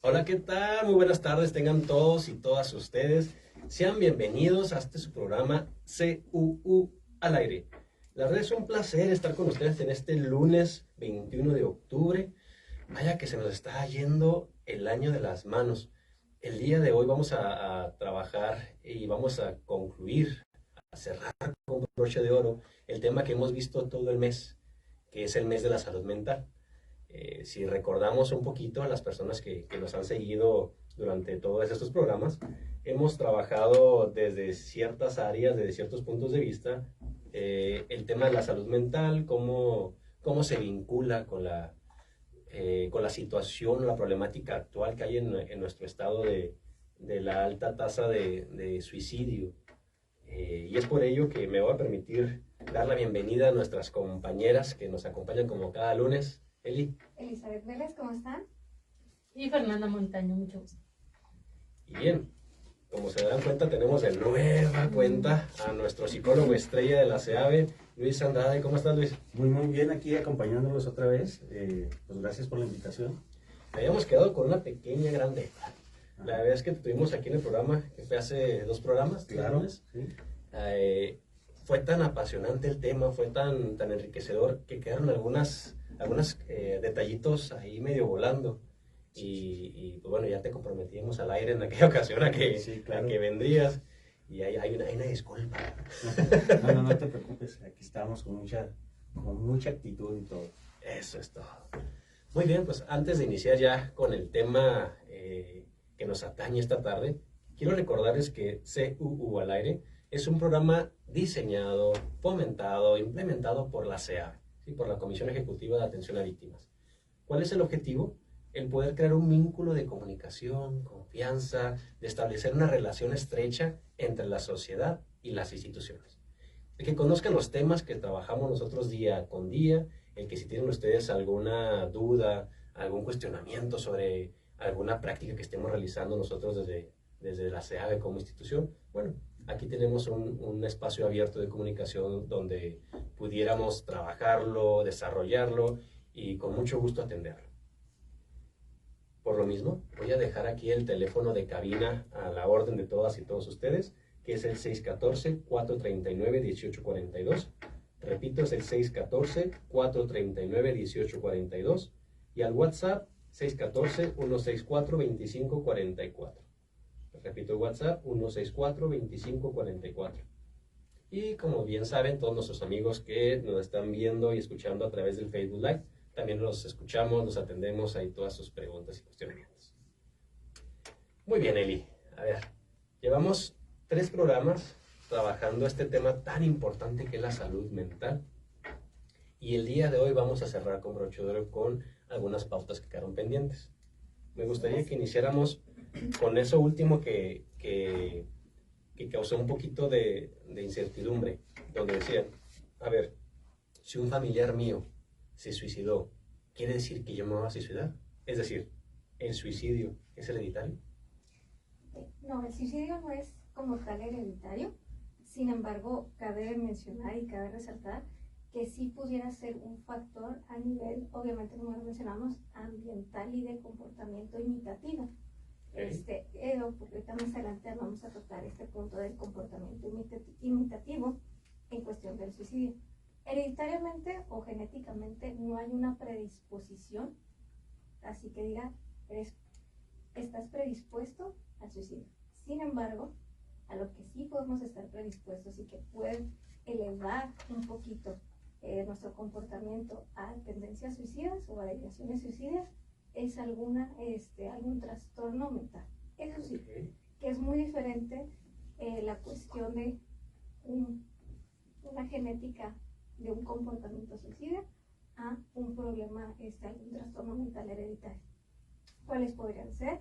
Hola, ¿qué tal? Muy buenas tardes, tengan todos y todas ustedes. Sean bienvenidos a este su programa CUU al aire. La verdad es un placer estar con ustedes en este lunes 21 de octubre. Vaya que se nos está yendo el año de las manos. El día de hoy vamos a trabajar y vamos a concluir, a cerrar con broche de oro el tema que hemos visto todo el mes, que es el mes de la salud mental. Si recordamos un poquito a las personas que nos han seguido durante todos estos programas, hemos trabajado desde ciertas áreas, desde ciertos puntos de vista, el tema de la salud mental, cómo se vincula con la situación, la problemática actual que hay en nuestro estado de la alta tasa de suicidio. Y es por ello que me voy a permitir dar la bienvenida a nuestras compañeras que nos acompañan como cada lunes. Eli. Elizabeth Vélez, ¿cómo están? Y Fernanda Montaño, mucho gusto. Y bien, como se dan cuenta, tenemos de nueva cuenta a nuestro psicólogo estrella de la CEAVE, Luis Andrade. ¿Cómo estás, Luis? Muy bien, aquí acompañándolos otra vez. Pues gracias por la invitación. Habíamos quedado con una pequeña grande. La vez que te tuvimos aquí en el programa, que fue hace 2 programas, Claro, sí. Fue tan apasionante el tema, fue tan enriquecedor, que quedaron algunos detallitos ahí medio volando. Pues bueno, ya te comprometíamos al aire en aquella ocasión Sí, claro. a que vendrías. Y hay una disculpa. No te preocupes, aquí estamos con mucha actitud y todo. Eso es todo. Muy bien, pues antes de iniciar ya con el tema que nos atañe esta tarde, quiero recordarles que CUU al aire es un programa diseñado, fomentado, implementado por la CEAVE, ¿sí? Por la Comisión Ejecutiva de Atención a Víctimas. ¿Cuál es el objetivo? El poder crear un vínculo de comunicación, confianza, de establecer una relación estrecha entre la sociedad y las instituciones. De que conozcan los temas que trabajamos nosotros día con día, el que si tienen ustedes alguna duda, algún cuestionamiento sobre alguna práctica que estemos realizando nosotros desde la CEAVE como institución, bueno, aquí tenemos un espacio abierto de comunicación donde pudiéramos trabajarlo, desarrollarlo y con mucho gusto atenderlo. Por lo mismo, voy a dejar aquí el teléfono de cabina a la orden de todas y todos ustedes, que es el 614-439-1842. Repito, es el 614-439-1842. Y al WhatsApp, 614-164-2544. Repito, el WhatsApp, 164-2544. Y como bien saben, todos nuestros amigos que nos están viendo y escuchando a través del Facebook Live, también los escuchamos, los atendemos ahí todas sus preguntas y cuestionamientos. Muy bien, Eli. A ver, llevamos 3 programas trabajando este tema tan importante que es la salud mental. Y el día de hoy vamos a cerrar con broche de oro con algunas pautas que quedaron pendientes. Me gustaría que iniciáramos con eso último que causó un poquito de incertidumbre, donde decían, a ver, si un familiar mío se suicidó, ¿quiere decir que yo me voy a suicidar? Es decir, ¿el suicidio es hereditario? No, el suicidio no es como tal hereditario. Sin embargo, cabe mencionar y cabe resaltar que sí pudiera ser un factor a nivel, obviamente como lo mencionamos, ambiental y de comportamiento imitativo. Porque ahorita más adelante vamos a tocar este punto del comportamiento imitativo en cuestión del suicidio. Hereditariamente o genéticamente no hay una predisposición, así que diga, estás predispuesto al suicidio. Sin embargo, a lo que sí podemos estar predispuestos y que puede elevar un poquito nuestro comportamiento a tendencias suicidas o a ideaciones suicidas es algún trastorno mental. Eso sí, que es muy diferente la cuestión de una genética de un comportamiento suicida a un problema, algún trastorno mental hereditario. ¿Cuáles podrían ser?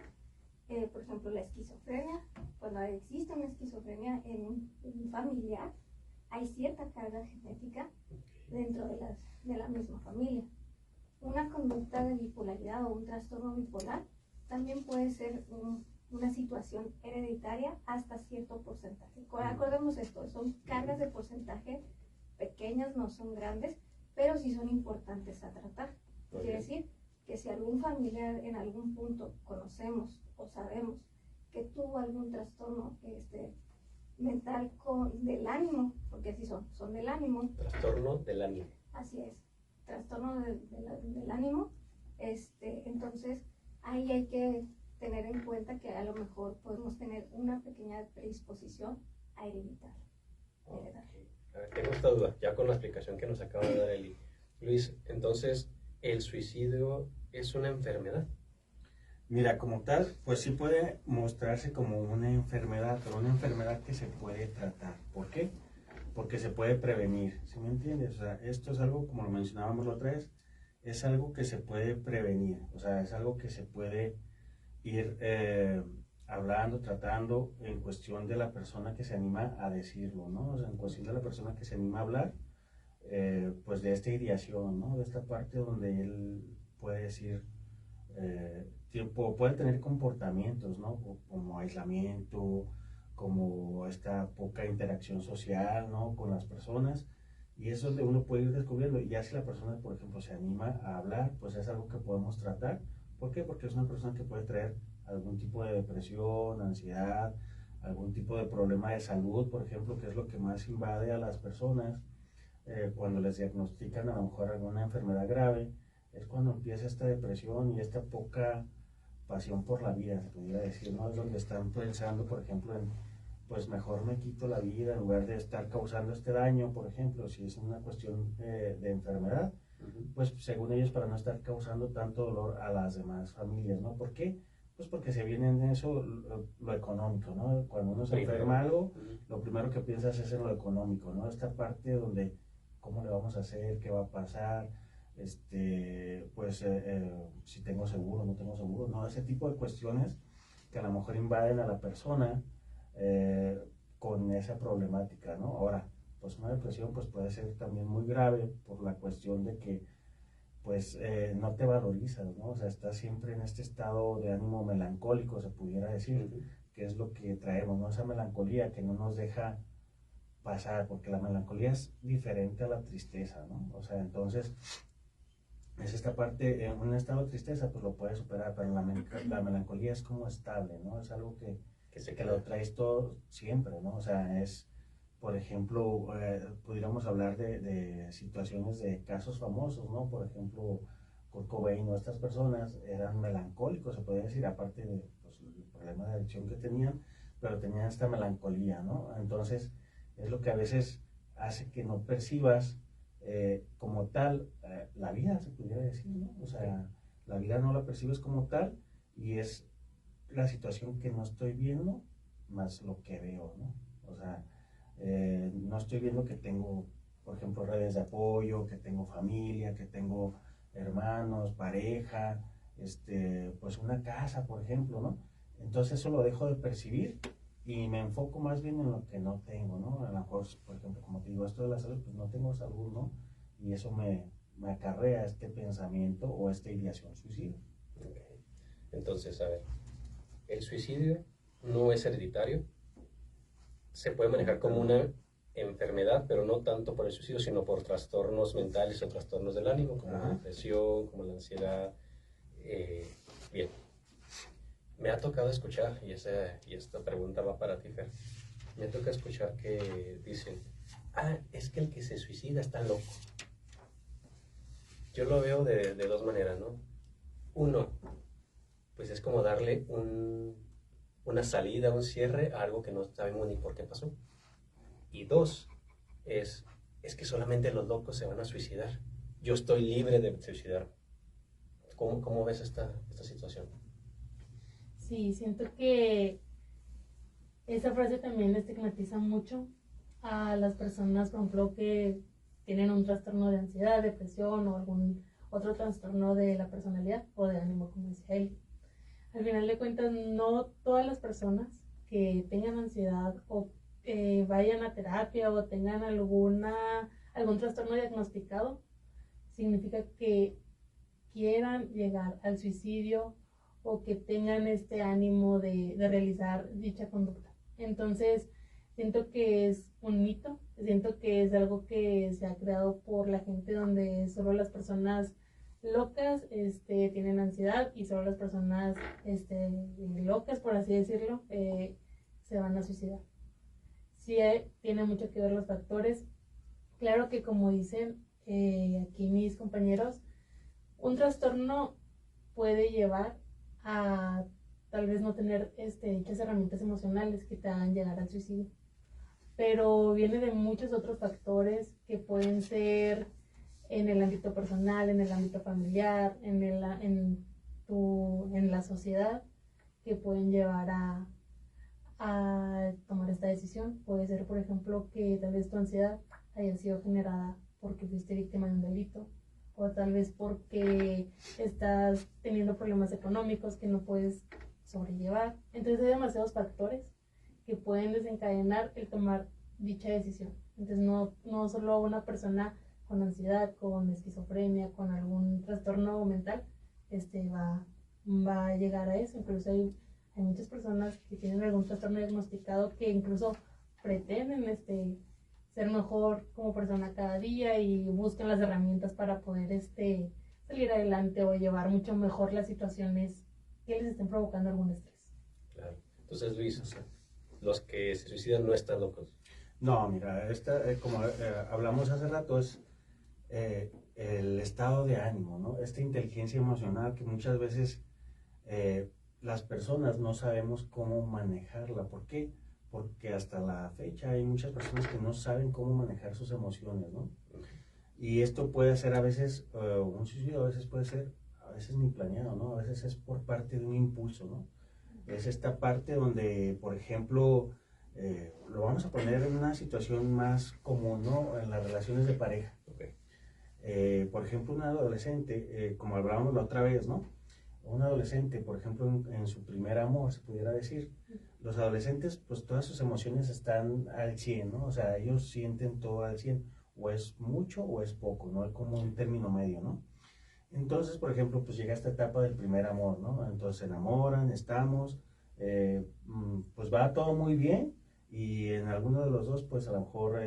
Por ejemplo, la esquizofrenia. Cuando existe una esquizofrenia en un familiar, hay cierta carga genética dentro de la misma familia. Una conducta de bipolaridad o un trastorno bipolar también puede ser una situación hereditaria hasta cierto porcentaje. Acordemos esto, son cargas de porcentaje pequeñas, no son grandes, pero sí son importantes a tratar. Quiere decir que si algún familiar en algún punto conocemos o sabemos que tuvo algún trastorno mental del ánimo, porque así son del ánimo. Trastorno del ánimo. Así es, trastorno del ánimo. Entonces, ahí hay que tener en cuenta que a lo mejor podemos tener una pequeña predisposición a heredar. A ver, tengo esta duda, ya con la explicación que nos acaba de dar Eli. Luis, entonces, ¿el suicidio es una enfermedad? Mira, como tal, pues sí puede mostrarse como una enfermedad, pero una enfermedad que se puede tratar. ¿Por qué? Porque se puede prevenir, ¿sí me entiendes? O sea, esto es algo, como lo mencionábamos la otra vez, es algo que se puede prevenir, o sea, es algo que se puede ir hablando, tratando en cuestión de la persona que se anima a decirlo, ¿no? O sea, en cuestión de la persona que se anima a hablar, pues de esta ideación, ¿no? De esta parte donde él puede decir, puede tener comportamientos, ¿no? Como aislamiento, como esta poca interacción social, ¿no? Con las personas, y eso es donde uno puede ir descubriendo, y ya si la persona, por ejemplo, se anima a hablar, pues es algo que podemos tratar. ¿Por qué? Porque es una persona que puede traer algún tipo de depresión, ansiedad, algún tipo de problema de salud, por ejemplo, que es lo que más invade a las personas cuando les diagnostican a lo mejor alguna enfermedad grave, es cuando empieza esta depresión y esta poca pasión por la vida, se pudiera decir, ¿no? Es donde están pensando, por ejemplo, en, pues mejor me quito la vida en lugar de estar causando este daño, por ejemplo, si es una cuestión de enfermedad, pues según ellos para no estar causando tanto dolor a las demás familias, ¿no? ¿Por qué? Pues porque se viene en eso lo económico, ¿no? Cuando uno se enferma algo, lo primero que piensas es en lo económico, ¿no? Esta parte donde, ¿cómo le vamos a hacer? ¿Qué va a pasar? Si tengo seguro, no tengo seguro, ¿no? Ese tipo de cuestiones que a lo mejor invaden a la persona con esa problemática, ¿no? Ahora, pues una depresión pues puede ser también muy grave por la cuestión de que pues no te valorizas, ¿no? O sea, estás siempre en este estado de ánimo melancólico, se pudiera decir, que es lo que traemos, ¿no? Esa melancolía que no nos deja pasar, porque la melancolía es diferente a la tristeza, ¿no? O sea, entonces, es esta parte, en un estado de tristeza, pues lo puedes superar, pero la melancolía es como estable, ¿no? Es algo que lo traes todo siempre, ¿no? O sea, es, por ejemplo, pudiéramos hablar de situaciones de casos famosos, ¿no? Por ejemplo, Kurt Cobain o estas personas eran melancólicos, se podría decir, aparte de pues, el problema de adicción que tenían, pero tenían esta melancolía, ¿no? Entonces, es lo que a veces hace que no percibas como tal la vida, se pudiera decir, ¿no? O sea, la vida no la percibes como tal y es la situación que no estoy viendo más lo que veo, ¿no? O sea, no estoy viendo que tengo, por ejemplo, redes de apoyo, que tengo familia, que tengo hermanos, pareja, pues una casa, por ejemplo, ¿no? Entonces eso lo dejo de percibir y me enfoco más bien en lo que no tengo, ¿no? A lo mejor, por ejemplo, como te digo, esto de la salud, pues no tengo salud, ¿no? Y eso me acarrea este pensamiento o esta ideación suicida. Okay. Entonces, a ver, el suicidio no es hereditario, se puede manejar como una enfermedad, pero no tanto por el suicidio, sino por trastornos mentales o trastornos del ánimo, como la depresión, como la ansiedad. Bien, me ha tocado escuchar, y esta pregunta va para ti, Fer, me ha tocado escuchar que dicen, es que el que se suicida está loco. Yo lo veo de dos maneras, ¿no? Uno, pues es como darle una salida, un cierre a algo que no sabemos ni por qué pasó. Y dos, es que solamente los locos se van a suicidar. Yo estoy libre de suicidarme. ¿Cómo ves esta situación? Sí, siento que esa frase también estigmatiza mucho a las personas, por ejemplo, que tienen un trastorno de ansiedad, depresión o algún otro trastorno de la personalidad o de ánimo, como decía él. Al final de cuentas, no todas las personas que tengan ansiedad o vayan a terapia o tengan algún trastorno diagnosticado, significa que quieran llegar al suicidio o que tengan este ánimo de realizar dicha conducta. Entonces, siento que es un mito, siento que es algo que se ha creado por la gente donde solo las personas locas tienen ansiedad y solo las personas locas, por así decirlo, se van a suicidar. Sí, tiene mucho que ver los factores. Claro que como dicen aquí mis compañeros, un trastorno puede llevar a tal vez no tener dichas herramientas emocionales que te hagan llegar al suicidio. Pero viene de muchos otros factores que pueden ser en el ámbito personal, en el ámbito familiar, en la sociedad, que pueden llevar a tomar esta decisión. Puede ser, por ejemplo, que tal vez tu ansiedad haya sido generada porque fuiste víctima de un delito, o tal vez porque estás teniendo problemas económicos que no puedes sobrellevar. Entonces hay demasiados factores que pueden desencadenar el tomar dicha decisión. Entonces no solo una persona con ansiedad, con esquizofrenia, con algún trastorno mental, va a llegar a eso. Incluso hay muchas personas que tienen algún trastorno diagnosticado que incluso pretenden ser mejor como persona cada día y buscan las herramientas para poder salir adelante o llevar mucho mejor las situaciones que les estén provocando algún estrés. Claro. Entonces, Luis, los que se suicidan no están locos. No, mira, como hablamos hace rato, es el estado de ánimo, ¿no? Esta inteligencia emocional que muchas veces las personas no sabemos cómo manejarla. ¿Por qué? Porque hasta la fecha hay muchas personas que no saben cómo manejar sus emociones, ¿no? Y esto puede ser a veces un suicidio, a veces puede ser, a veces ni planeado, ¿no? A veces es por parte de un impulso, ¿no? Es esta parte donde, por ejemplo, lo vamos a poner en una situación más común, ¿no? En las relaciones de pareja. Okay. Por ejemplo, un adolescente, como hablábamos la otra vez, ¿no? Un adolescente, por ejemplo, en su primer amor, se pudiera decir, los adolescentes, pues todas sus emociones están al 100, ¿no? O sea, ellos sienten todo al 100, o es mucho o es poco, ¿no? Es como un término medio, ¿no? Entonces, por ejemplo, pues llega esta etapa del primer amor, ¿no? Entonces se enamoran, pues va todo muy bien, y en alguno de los dos, pues a lo mejor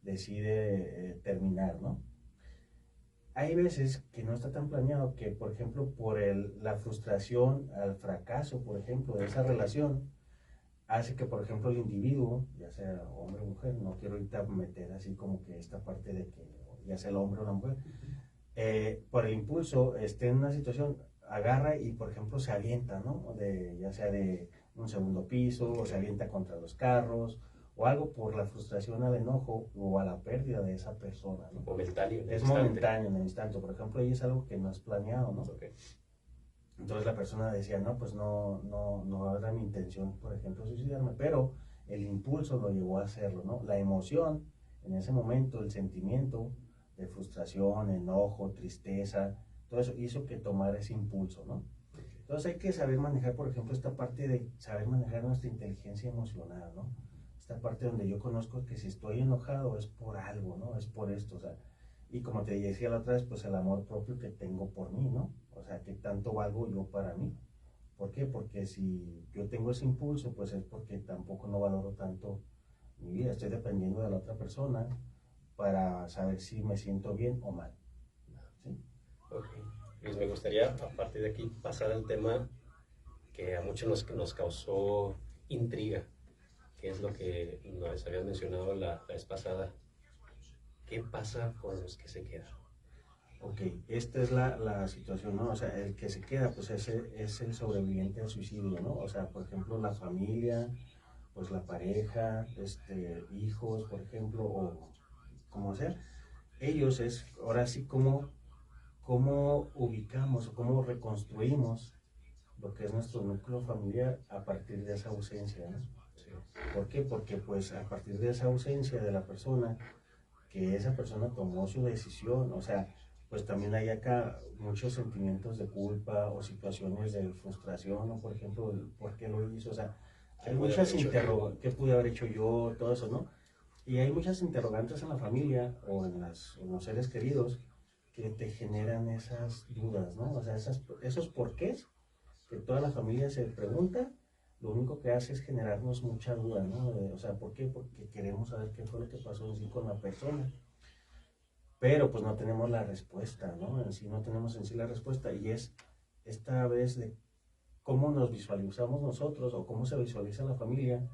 decide terminar, ¿no? Hay veces que no está tan planeado que, por ejemplo, por la frustración al fracaso, por ejemplo, de esa relación, hace que, por ejemplo, el individuo, ya sea hombre o mujer, no quiero ahorita meter así como que esta parte de que ya sea el hombre o la mujer, por el impulso, esté en una situación, agarra y, por ejemplo, se avienta, ¿no? Ya sea de un segundo piso, o se avienta contra los carros, o algo por la frustración al enojo o a la pérdida de esa persona, ¿no? Momentáneo. Es momentáneo en el instante. Por ejemplo, ahí es algo que no es planeado, ¿no? Okay. Entonces la persona decía, no, pues no era mi intención, por ejemplo, suicidarme, pero el impulso lo llevó a hacerlo, ¿no? La emoción, en ese momento, el sentimiento de frustración, enojo, tristeza, todo eso hizo que tomara ese impulso, ¿no? Entonces hay que saber manejar, por ejemplo, esta parte de saber manejar nuestra inteligencia emocional, ¿no? Esta parte donde yo conozco que si estoy enojado es por algo, ¿no? Es por esto, o sea, y como te decía la otra vez, pues el amor propio que tengo por mí, ¿no? O sea, que tanto valgo yo para mí. ¿Por qué? Porque si yo tengo ese impulso, pues es porque tampoco no valoro tanto mi vida. Estoy dependiendo de la otra persona para saber si me siento bien o mal. ¿Sí? Ok. Pues me gustaría, a partir de aquí, pasar al tema que a muchos nos causó intriga, que es lo que nos habías mencionado la vez pasada. ¿Qué pasa con los que se quedan? Ok, esta es la situación, ¿no? O sea, el que se queda, pues es el sobreviviente al suicidio, ¿no? O sea, por ejemplo, la familia, pues la pareja, hijos, por ejemplo, o como sea. Ellos es, ahora sí, cómo ubicamos o cómo reconstruimos lo que es nuestro núcleo familiar a partir de esa ausencia, ¿no? Sí. ¿Por qué? Porque pues a partir de esa ausencia de la persona, que esa persona tomó su decisión, o sea, pues también hay acá muchos sentimientos de culpa o situaciones de frustración, o por ejemplo, ¿por qué lo hizo? O sea, hay muchas interrogantes, ¿qué pude haber hecho yo? Todo eso, ¿no? Y hay muchas interrogantes en la familia o en los seres queridos que te generan esas dudas, ¿no? O sea, esos porqués que toda la familia se pregunta, lo único que hace es generarnos mucha duda, ¿no? O sea, ¿por qué? Porque queremos saber qué fue lo que pasó en sí con la persona. pero pues no tenemos la respuesta, ¿no? En sí no tenemos en sí la respuesta, y es esta vez de cómo nos visualizamos nosotros o cómo se visualiza la familia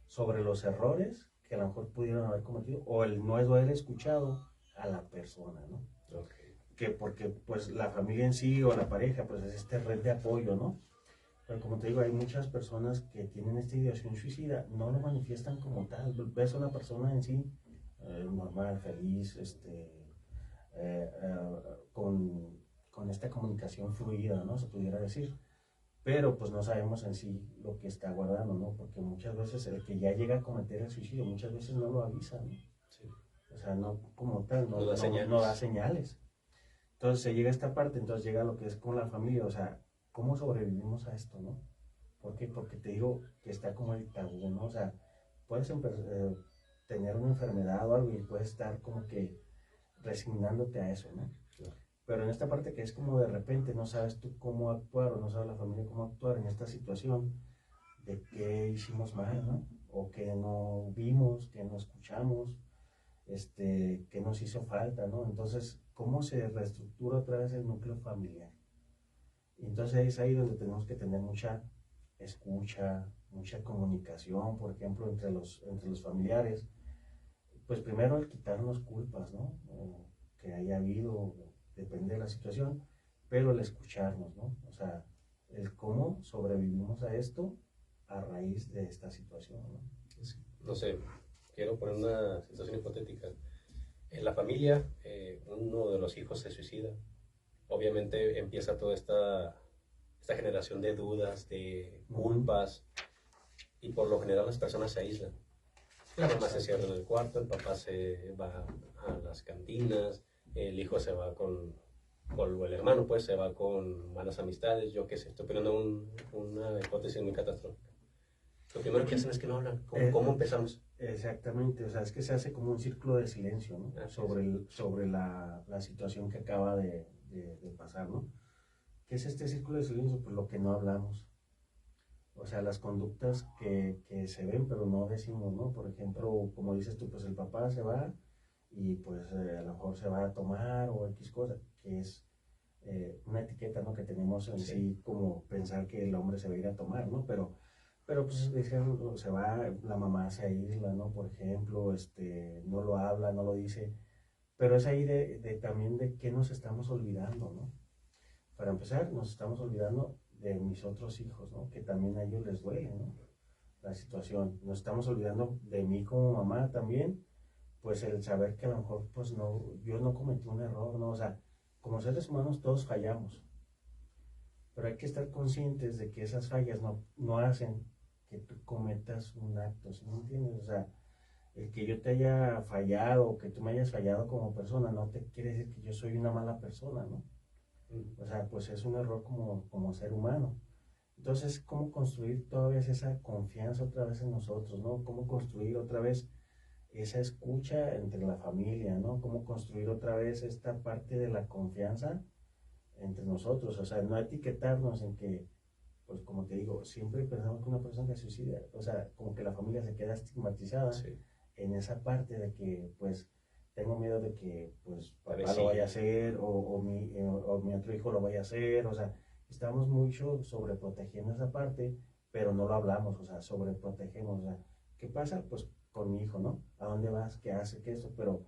sobre los errores que a lo mejor pudieron haber cometido o el no haber escuchado a la persona, ¿no? Okay. Que porque pues la familia en sí o la pareja pues es esta red de apoyo, ¿no? Pero como te digo, hay muchas personas que tienen esta ideación suicida, no lo manifiestan como tal. Ves a una persona en sí normal, feliz, con esta comunicación fluida, ¿no? Se pudiera decir. Pero pues no sabemos en sí lo que está guardando, ¿no? Porque muchas veces el que ya llega a cometer el suicidio, muchas veces no lo avisa, ¿no? Sí. O sea, no como tal, No da señales. No da señales. Entonces se llega a esta parte, entonces llega lo que es con la familia, o sea, ¿cómo sobrevivimos a esto, no? ¿Por qué? Porque te digo que está como el tabú, ¿no? O sea, puedes tener una enfermedad o algo y puedes estar como que resignándote a eso, ¿no? Claro. Pero en esta parte que es como de repente no sabes tú cómo actuar o no sabe la familia cómo actuar en esta situación de qué hicimos mal, ¿no? O que no vimos, que no escuchamos, que nos hizo falta, ¿no? Entonces, ¿cómo se reestructura otra vez el núcleo familiar? Y entonces es ahí donde tenemos que tener mucha escucha, mucha comunicación, por ejemplo, entre los familiares. Pues primero el quitarnos culpas, ¿no? O que haya habido, depende de la situación, pero el escucharnos, ¿no? O sea, el cómo sobrevivimos a esto a raíz de esta situación, ¿no? No sé, quiero poner una situación hipotética. En la familia, uno de los hijos se suicida. Obviamente empieza toda esta generación de dudas, de culpas, y por lo general las personas se aíslan. La mamá se cierra en el cuarto, el papá se va a las cantinas, el hijo se va o el hermano pues se va con malas amistades, yo qué sé, estoy poniendo una hipótesis muy catastrófica. Lo primero que hacen es que no hablan. ¿Cómo empezamos? Exactamente, o sea, es que se hace como un círculo de silencio, ¿no? Sobre la situación que acaba de pasar, ¿no? ¿Qué es este círculo de silencio? Pues lo que no hablamos. O sea, las conductas que se ven pero no decimos, ¿no? Por ejemplo, como dices tú, pues el papá se va y pues a lo mejor se va a tomar o X cosa, que es una etiqueta, ¿no? Que tenemos en sí como pensar que el hombre se va a ir a tomar, ¿no? Pero pues dicen, se va, la mamá se aísla, ¿no? Por ejemplo, no lo habla, no lo dice, pero es ahí también de qué nos estamos olvidando, ¿no? Para empezar, nos estamos olvidando de mis otros hijos, ¿no? Que también a ellos les duele, ¿no? La situación. Nos estamos olvidando de mí como mamá también, pues el saber que a lo mejor, pues no, yo no cometí un error, ¿no? O sea, como seres humanos todos fallamos, pero hay que estar conscientes de que esas fallas no hacen que tú cometas un acto, ¿sí me entiendes? O sea, el que yo te haya fallado o que tú me hayas fallado como persona no te quiere decir que yo soy una mala persona, ¿no? O sea, pues es un error como ser humano. Entonces, ¿cómo construir todavía esa confianza otra vez en nosotros, ¿no? ¿Cómo construir otra vez esa escucha entre la familia, ¿no? ¿Cómo construir otra vez esta parte de la confianza entre nosotros? O sea, no etiquetarnos en que, pues como te digo, siempre pensamos que una persona que se suicida, o sea, como que la familia se queda estigmatizada en esa parte de que, pues, tengo miedo de que, pues, papá lo vaya a hacer o mi otro hijo lo vaya a hacer, o sea, estamos mucho sobreprotegiendo esa parte, pero no lo hablamos, o sea, sobreprotegemos, o sea, ¿qué pasa? Pues con mi hijo, ¿no? ¿A dónde vas? ¿Qué hace? ¿Qué eso? Pero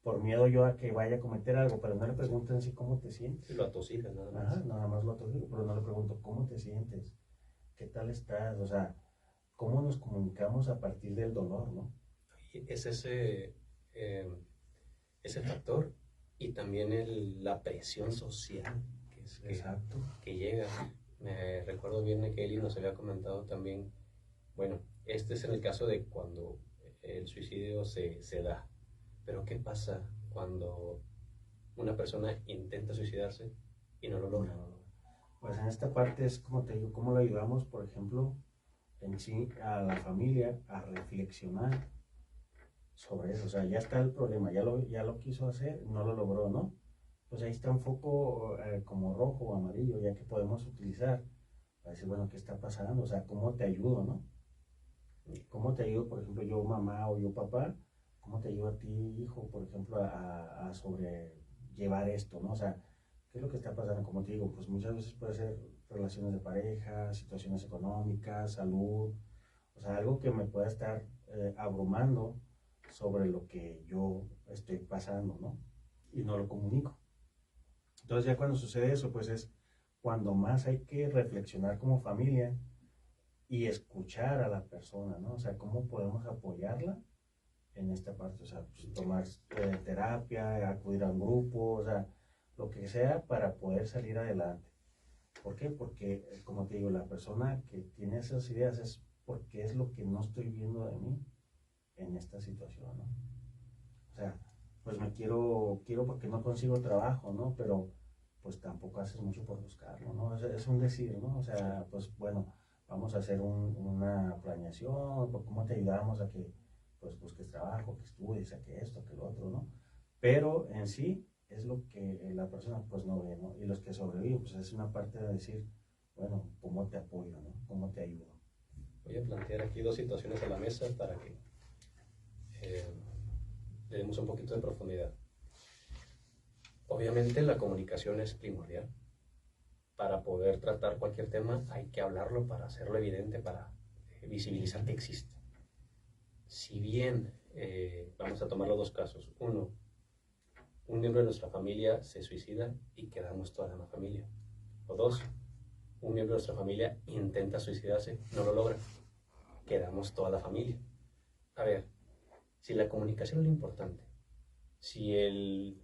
por miedo yo a que vaya a cometer algo, pero no le pregunto en sí cómo te sientes. Y lo atosigas nada más. Ajá, nada más lo atosigo, pero no le pregunto cómo te sientes, qué tal estás, o sea, cómo nos comunicamos a partir del dolor, ¿no? Es ese factor y también la presión social que llega. Me recuerdo bien que Eli nos había comentado también, bueno, este es en el caso de cuando el suicidio se da, pero ¿qué pasa cuando una persona intenta suicidarse y no lo logra? Pues en esta parte es como te digo, cómo lo ayudamos, por ejemplo, en sí a la familia a reflexionar sobre eso. O sea, ya está el problema, ya lo quiso hacer, no lo logró, ¿no? Pues ahí está un foco como rojo o amarillo, ya que podemos utilizar para decir, bueno, ¿qué está pasando? O sea, ¿cómo te ayudo, no? ¿Cómo te ayudo, por ejemplo, yo mamá o yo papá? ¿cómo te ayuda a ti, hijo, por ejemplo, a sobrellevar esto, ¿no? O sea, ¿qué es lo que está pasando? Como te digo, pues muchas veces puede ser relaciones de pareja, situaciones económicas, salud, o sea, algo que me pueda estar abrumando sobre lo que yo estoy pasando, ¿no? Y no lo comunico. Entonces ya cuando sucede eso, pues es cuando más hay que reflexionar como familia y escuchar a la persona, ¿no? O sea, cómo podemos apoyarla en esta parte, o sea, pues, tomar terapia, acudir a un grupo, o sea, lo que sea para poder salir adelante. ¿Por qué? Porque, como te digo, la persona que tiene esas ideas es porque es lo que no estoy viendo de mí en esta situación, ¿no? O sea, pues me quiero porque no consigo trabajo, ¿no? Pero pues tampoco haces mucho por buscarlo, ¿no? Es un decir, ¿no? O sea, pues bueno, vamos a hacer una planeación, por cómo te ayudamos a que pues busques trabajo, que estudies, a que esto, que lo otro, ¿no? Pero en sí es lo que la persona pues no ve, ¿no? Y los que sobreviven, pues es una parte de decir, bueno, ¿cómo te apoyo, ¿no? ¿Cómo te ayudo? Voy a plantear aquí dos situaciones a la mesa para que le demos un poquito de profundidad. Obviamente la comunicación es primordial. Para poder tratar cualquier tema hay que hablarlo para hacerlo evidente, para visibilizar que existe. Si bien, vamos a tomar los dos casos. Uno, un miembro de nuestra familia se suicida y quedamos toda la familia. O dos, un miembro de nuestra familia intenta suicidarse, no lo logra, quedamos toda la familia. A ver, si la comunicación es lo importante, si el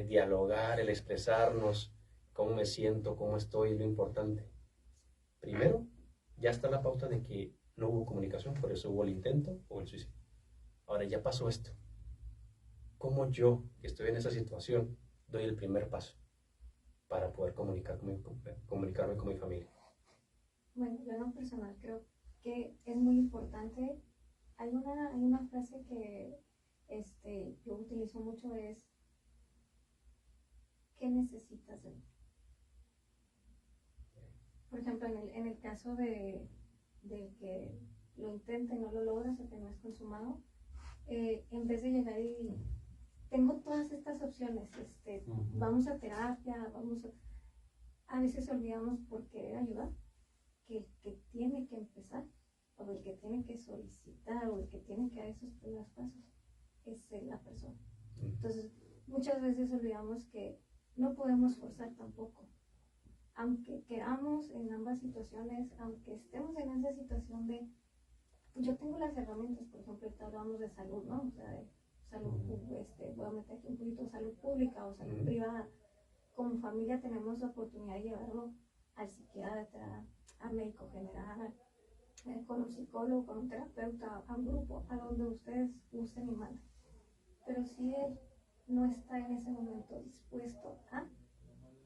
dialogar, el expresarnos, cómo me siento, cómo estoy, es lo importante. Primero, ya está la pauta de que no hubo comunicación, por eso hubo el intento o el suicidio. Ahora ya pasó esto. ¿Cómo yo, que estoy en esa situación, doy el primer paso para poder comunicarme con mi familia? Bueno, yo en lo personal creo que es muy importante. Hay una frase que yo utilizo mucho, es ¿qué necesitas de mí? Por ejemplo, en el caso de que lo intente y no lo logras o que no es consumado, en vez de llegar y tengo todas estas opciones, vamos a terapia, a veces olvidamos por querer ayudar, que el que tiene que empezar, o el que tiene que solicitar, o el que tiene que dar esos primeros pasos, es la persona. Entonces, muchas veces olvidamos que no podemos forzar tampoco. Aunque queramos en ambas situaciones, aunque estemos en esa situación de, yo tengo las herramientas, por ejemplo, ahorita hablamos de salud, ¿no? O sea, de salud, voy a meter aquí un poquito de salud pública o salud privada. Como familia tenemos la oportunidad de llevarlo al psiquiatra, al médico general, con un psicólogo, con un terapeuta, a un grupo, a donde ustedes gusten y manden. Pero si él no está en ese momento dispuesto a,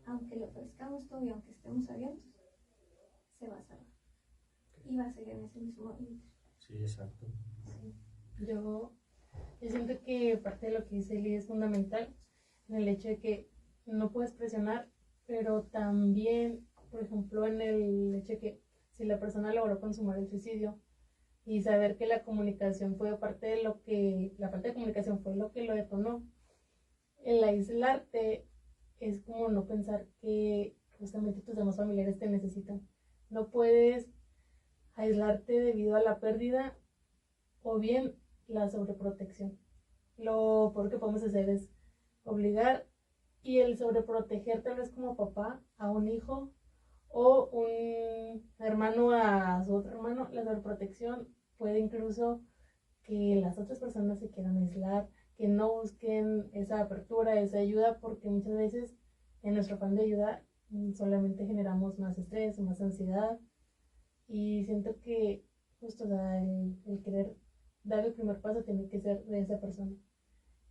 aunque le ofrezcamos todo y aunque estemos abiertos, se va a cerrar. Y va a seguir en ese mismo límite. Sí, exacto. Sí. Yo siento que parte de lo que dice Eli es fundamental en el hecho de que no puedes presionar, pero también, por ejemplo, en el hecho de que si la persona logró consumar el suicidio y saber que la comunicación fue parte de lo que, la falta de comunicación fue lo que lo detonó, el aislarte es como no pensar que justamente tus demás familiares te necesitan. No puedes aislarte debido a la pérdida o bien la sobreprotección. Lo peor que podemos hacer es obligar, y el sobreproteger tal vez como papá a un hijo o un hermano a su otro hermano. La sobreprotección puede incluso que las otras personas se quieran aislar, que no busquen esa apertura, esa ayuda, porque muchas veces en nuestro afán de ayudar solamente generamos más estrés, más ansiedad, y siento que justo, o sea, el querer dar el primer paso tiene que ser de esa persona.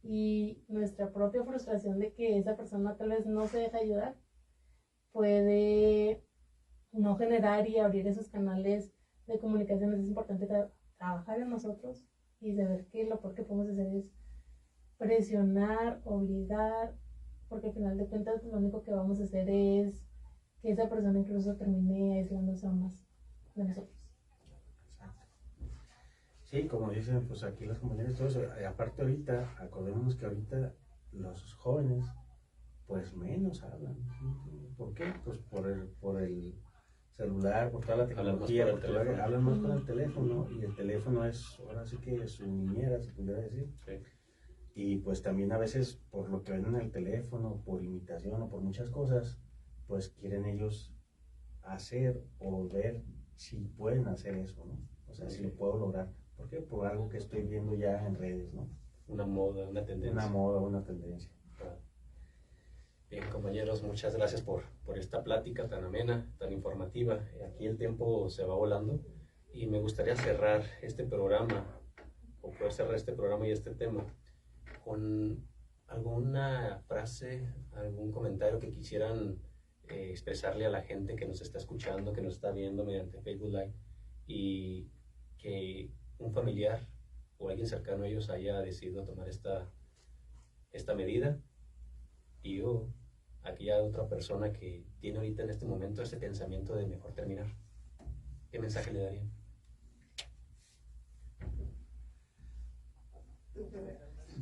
Y nuestra propia frustración de que esa persona tal vez no se deja ayudar puede no generar y abrir esos canales de comunicación. Es importante trabajar en nosotros y saber que lo peor que podemos hacer es presionar, obligar, porque al final de cuentas lo único que vamos a hacer es que esa persona incluso termine aislándose aún más de nosotros. Sí, como dicen, pues aquí los compañeros, todo eso. Aparte ahorita, acordémonos que ahorita los jóvenes, pues menos hablan. ¿Por qué? Pues por el celular, por toda la tecnología, hablan más con el teléfono, y el teléfono es, ahora sí que es su niñera, se pudiera decir. Sí. Y pues también a veces, por lo que ven en el teléfono, por imitación o por muchas cosas, pues quieren ellos hacer o ver si pueden hacer eso, ¿no? O sea, si lo puedo lograr. ¿Por qué? Por algo que estoy viendo ya en redes, ¿no? Una moda, una tendencia. Una moda, una tendencia. Ah. Bien, compañeros, muchas gracias por esta plática tan amena, tan informativa. Aquí el tiempo se va volando y me gustaría cerrar este programa, o poder cerrar este programa y este tema, con alguna frase, algún comentario que quisieran expresarle a la gente que nos está escuchando, que nos está viendo mediante Facebook Live, y que un familiar o alguien cercano a ellos haya decidido tomar esta medida, y yo, aquella otra persona que tiene ahorita en este momento ese pensamiento de mejor terminar, ¿qué mensaje le darían?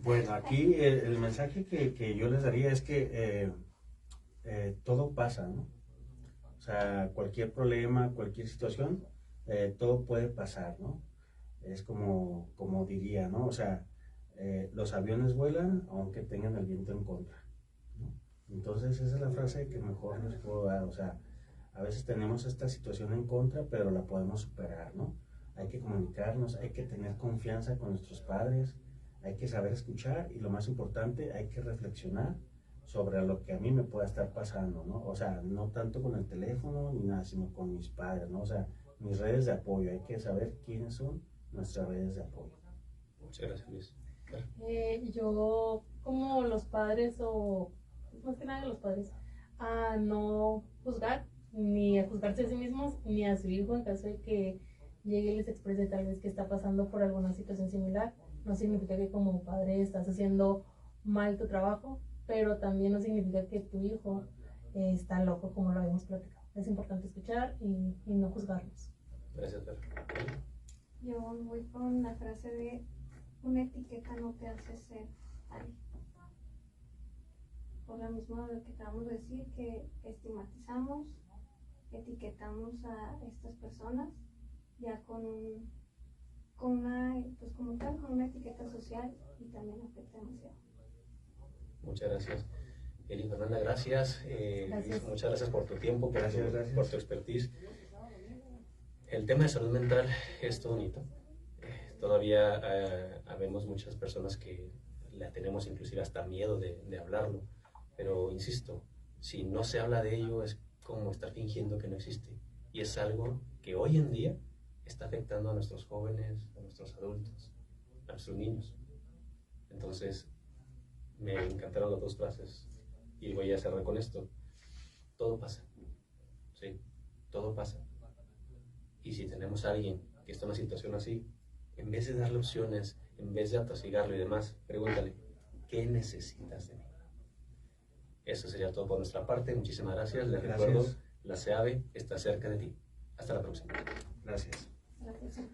Bueno, aquí el mensaje que yo les daría es que todo pasa, ¿no? O sea, cualquier problema, cualquier situación, todo puede pasar, ¿no? Es como diría, ¿no? O sea, los aviones vuelan aunque tengan el viento en contra, ¿no? Entonces esa es la frase que mejor les puedo dar. O sea, a veces tenemos esta situación en contra, pero la podemos superar, ¿no? Hay que comunicarnos, hay que tener confianza con nuestros padres, hay que saber escuchar, y lo más importante, hay que reflexionar sobre lo que a mí me pueda estar pasando, ¿no? O sea, no tanto con el teléfono ni nada, sino con mis padres, ¿no? O sea, mis redes de apoyo, hay que saber quiénes son nuestras redes de apoyo. Muchas gracias, Luis. Yo, como los padres, o más que nada los padres, a no juzgar, ni a juzgarse a sí mismos, ni a su hijo en caso de que llegue y les exprese tal vez que está pasando por alguna situación similar. No significa que como padre estás haciendo mal tu trabajo, pero también no significa que tu hijo está loco, como lo habíamos platicado. Es importante escuchar y no juzgarnos. Gracias, Fer. Yo voy con la frase de: una etiqueta no te hace ser alguien. Por lo mismo de lo que acabamos de decir, que estigmatizamos, etiquetamos a estas personas ya con una, pues como tal, con una etiqueta social, y también afecta demasiado. Muchas gracias. Eli, Fernanda, gracias. Gracias. Muchas gracias por tu tiempo, Gracias. por tu expertise. El tema de salud mental es todo un hito. Todavía habemos muchas personas que la tenemos inclusive hasta miedo de hablarlo, pero insisto, si no se habla de ello es como estar fingiendo que no existe, y es algo que hoy en día está afectando a nuestros jóvenes, a nuestros adultos, a nuestros niños. Entonces, me encantaron las dos frases y voy a cerrar con esto. Todo pasa, ¿sí? Todo pasa. Y si tenemos a alguien que está en una situación así, en vez de darle opciones, en vez de atosigarlo y demás, pregúntale: ¿qué necesitas de mí? Eso sería todo por nuestra parte. Muchísimas gracias. Les recuerdo, la CEAVE está cerca de ti. Hasta la próxima. Gracias. Hasta la próxima.